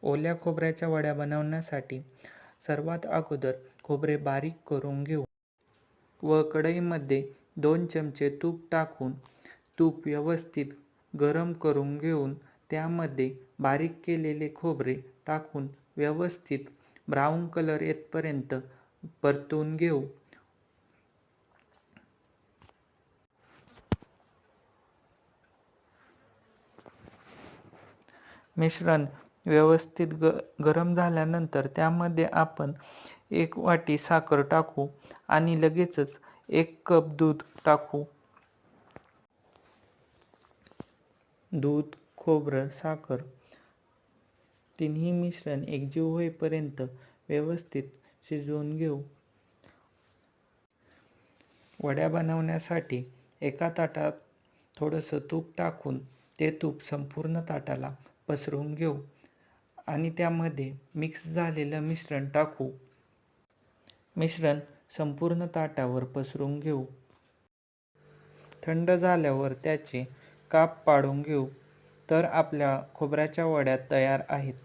ओल्या खोबऱ्याच्या वड्या बनवण्यासाठी सर्वात अगोदर खोबरे बारीक करून घेऊ व कढईमध्ये 2 चमचे तूप टाकून तूप व्यवस्थित गरम करून घेऊन त्यामध्ये बारीक केलेले खोबरे टाकून व्यवस्थित ब्राऊन कलर येतपर्यंत परतून घेऊ. मिश्रण व्यवस्थित गरम झाल्यानंतर त्यामध्ये आपण 1 वाटी साखर टाकू आणि लगेचच 1 कप दूध टाकू. दूध, खोबरं, साखर तिन्ही मिश्रण एकजीव होईपर्यंत व्यवस्थित शिजवून घेऊ. वड्या बनवण्यासाठी एका ताटात थोडंसं तूप टाकून ते तूप संपूर्ण ताटाला पसरवून घेऊ आणि त्यामध्ये मिक्स झालेलं मिश्रण टाकू. मिश्रण संपूर्ण ताटावर पसरवून घेऊ. थंड झाल्यावर त्याचे काप पाडून घेऊ. तर आपल्या खोबऱ्याच्या वड्या तयार आहेत.